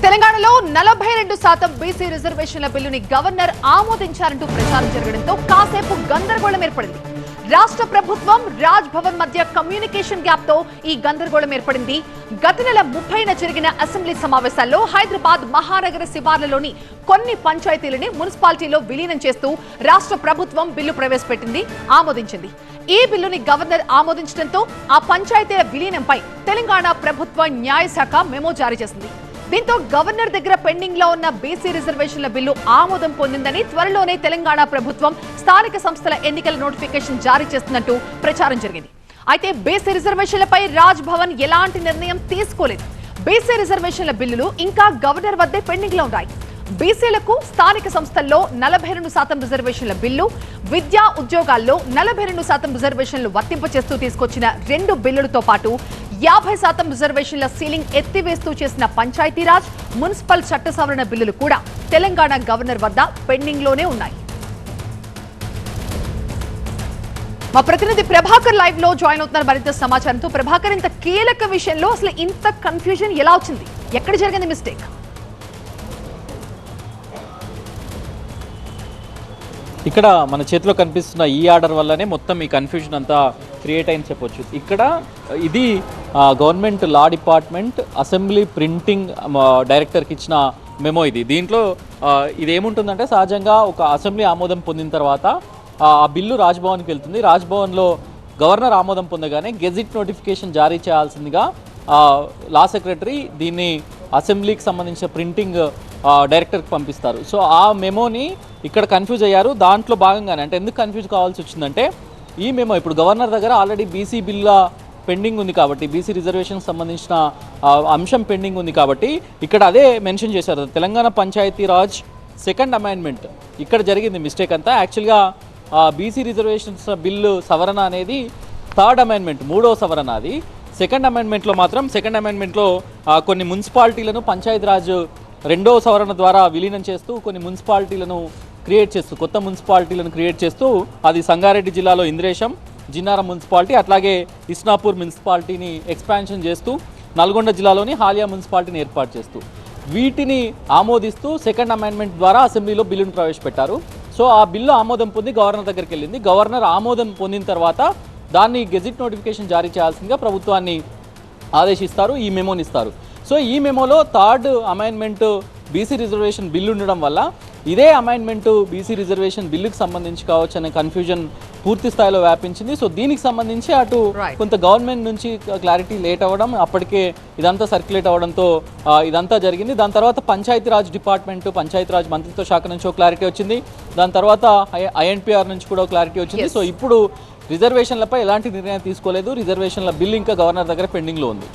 తెలంగాణలో 42% బీసీ రిజర్వేషన్ల బిల్లుని గవర్నర్ ఆమోదించారంటూ ప్రచారం జరగడంతో కాసేపు గందరగోళం ఏర్పడింది. రాష్ట్ర ప్రభుత్వం రాజ్ భవన్ మధ్య కమ్యూనికేషన్ గ్యాప్ తో ఈ గందరగోళం ఏర్పడింది. గత నెల 30న జరిగిన అసెంబ్లీ సమావేశాల్లో హైదరాబాద్ మహానగర శివార్లలోని కొన్ని పంచాయతీలని మున్సిపాలిటీలో విలీనం చేస్తూ రాష్ట్ర ప్రభుత్వం బిల్లు ప్రవేశపెట్టింది, ఆమోదించింది. ఈ బిల్లుని గవర్నర్ ఆమోదించడంతో ఆ పంచాయతీల విలీనంపై తెలంగాణ ప్రభుత్వ న్యాయశాఖ మెమో జారీ చేసింది. దీంతో గవర్నర్ దగ్గర పెండింగ్ లో ఉన్న బీసీ రిజర్వేషన్ల బిల్లు ఆమోదం పొందిందని, త్వరలోనే తెలంగాణ ప్రభుత్వం స్థానిక సంస్థల ఎన్నికల నోటిఫికేషన్ జారీ చేస్తున్నట్టు ప్రచారం జరిగింది. అయితే బీసీ రిజర్వేషన్లపై రాజ్ భవన్ ఎలాంటి నిర్ణయం తీసుకోలేదు. బీసీ రిజర్వేషన్ల బిల్లులు ఇంకా గవర్నర్ వద్దే పెండింగ్ లో ఉన్నాయి. బీసీలకు స్థానిక సంస్థల్లో 42% రిజర్వేషన్ల బిల్లు, విద్యా ఉద్యోగాల్లో 42% రిజర్వేషన్లు వర్తింపచేస్తూ తీసుకొచ్చిన 2 బిల్లులతో పాటు 50% రిజర్వేషన్ల సీలింగ్ ఎత్తివేస్తూ చేసిన పంచాయతీరాజ్, మున్సిపల్ చట్ట సవరణ బిల్లులు కూడా తెలంగాణ గవర్నర్ వద్ద పెండింగ్ లోనే ఉన్నాయి. మా ప్రతినిధి ప్రభాకర్ లైవ్ లో జాయిన్ అవుతున్నారు మరింత సమాచారంతో. ప్రభాకర్, ఇంత కీలక విషయంలో అసలు ఇంత కన్ఫ్యూజన్ ఎలా వచ్చింది? ఎక్కడ జరిగింది మిస్టేక్? ఇక్కడ మన చేతిలో కనిపిస్తున్న ఈ ఆర్డర్ వల్లనే మొత్తం ఈ కన్ఫ్యూజన్ అంతా క్రియేట్ అయింది చెప్పొచ్చు. ఇక్కడ ఇది government law department assembly printing డైరెక్టర్కి ఇచ్చిన మెమో ఇది. దీంట్లో ఇది ఏముంటుందంటే, సహజంగా ఒక అసెంబ్లీ ఆమోదం పొందిన తర్వాత ఆ బిల్లు రాజ్భవన్కి వెళ్తుంది. రాజ్భవన్లో గవర్నర్ ఆమోదం పొందగానే గెజిట్ నోటిఫికేషన్ జారీ చేయాల్సిందిగా లా సెక్రటరీ దీన్ని అసెంబ్లీకి సంబంధించిన ప్రింటింగ్ డైరెక్టర్కి పంపిస్తారు. సో ఆ మెమోని ఇక్కడ కన్ఫ్యూజ్ అయ్యారు. దాంట్లో భాగంగానే, అంటే ఎందుకు కన్ఫ్యూజ్ కావాల్సి వచ్చిందంటే, ఈ మెమో ఇప్పుడు గవర్నర్ దగ్గర ఆల్రెడీ బీసీ బిల్ల పెండింగ్ ఉంది కాబట్టి, బీసీ రిజర్వేషన్కి సంబంధించిన అంశం పెండింగ్ ఉంది కాబట్టి ఇక్కడ అదే మెన్షన్ చేశారు. తెలంగాణ పంచాయతీరాజ్ సెకండ్ అమెండ్మెంట్ ఇక్కడ జరిగింది మిస్టేక్ అంతా. యాక్చువల్గా బీసీ రిజర్వేషన్స్ బిల్లు సవరణ అనేది థర్డ్ అమెండ్మెంట్, 3వ సవరణ. అది సెకండ్ అమెండ్మెంట్లో మాత్రం, సెకండ్ అమెండ్మెంట్లో కొన్ని మున్సిపాలిటీలను పంచాయతీరాజ్ 2వ సవరణ ద్వారా విలీనం చేస్తూ కొన్ని మున్సిపాలిటీలను క్రియేట్ చేస్తూ, కొత్త మున్సిపాలిటీలను క్రియేట్ చేస్తూ, అది సంగారెడ్డి జిల్లాలో ఇంద్రేశం, జిన్నారం మున్సిపాలిటీ, అట్లాగే ఇస్నాపూర్ మున్సిపాలిటీని ఎక్స్పాన్షన్ చేస్తూ, నల్గొండ జిల్లాలోని హాలియా మున్సిపాలిటీని ఏర్పాటు చేస్తూ, వీటిని ఆమోదిస్తూ సెకండ్ అమెండ్మెంట్ ద్వారా అసెంబ్లీలో బిల్లును ప్రవేశపెట్టారు. సో ఆ బిల్లు ఆమోదం పొంది గవర్నర్ దగ్గరికి వెళ్ళింది. గవర్నర్ ఆమోదం పొందిన తర్వాత దాన్ని గెజిట్ నోటిఫికేషన్ జారీ చేయాల్సిందిగా ప్రభుత్వాన్ని ఆదేశిస్తారు, ఈ మెమోని ఇస్తారు. సో ఈ మెమోలో third amendment BC reservation bill ఉండడం వల్ల ఇదే అమెండ్మెంట్ బీసీ రిజర్వేషన్ బిల్లుకి సంబంధించి కావచ్చు అనే కన్ఫ్యూజన్ పూర్తి స్థాయిలో వ్యాపించింది. సో దీనికి సంబంధించి అటు కొంత గవర్నమెంట్ నుంచి క్లారిటీ లేట్ అవ్వడం, అప్పటికే ఇదంతా సర్క్యులేట్ అవ్వడంతో ఇదంతా జరిగింది. దాని తర్వాత పంచాయతీరాజ్ డిపార్ట్మెంట్, పంచాయతీరాజ్ మంత్రిత్వ శాఖ నుంచి క్లారిటీ వచ్చింది. దాని తర్వాత ఐఎన్పిఆర్ నుంచి కూడా క్లారిటీ వచ్చింది. సో ఇప్పుడు రిజర్వేషన్లపై ఎలాంటి నిర్ణయం తీసుకోలేదు. రిజర్వేషన్ల బిల్ ఇంకా గవర్నర్ దగ్గర పెండింగ్లో ఉంది.